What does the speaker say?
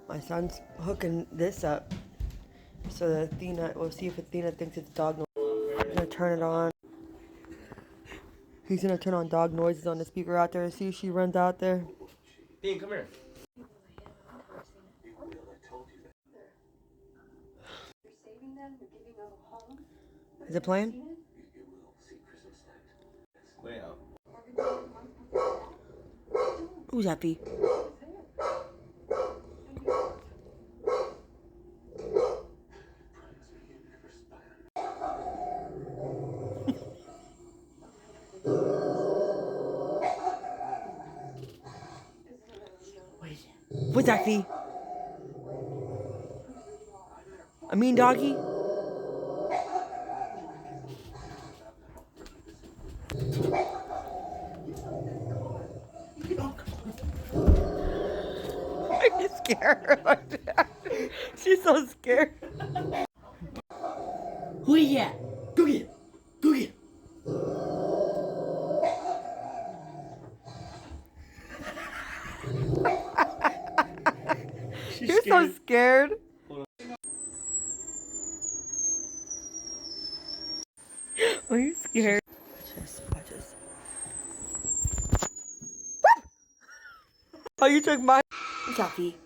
My son's hooking this up so that Athena, we'll see if Athena thinks it's dog noise. He's gonna turn it on. He's gonna turn on dog noises on the speaker out there. See if she runs out there. Dean, come here. Is it playing? Way out. Who's happy? What's that, Fee? A mean doggy? Are you scared? She's so scared. Who is that? Go get it. Go get it. You're so scared. Are you scared? Watch this. Oh, you took my... What's up, Fee?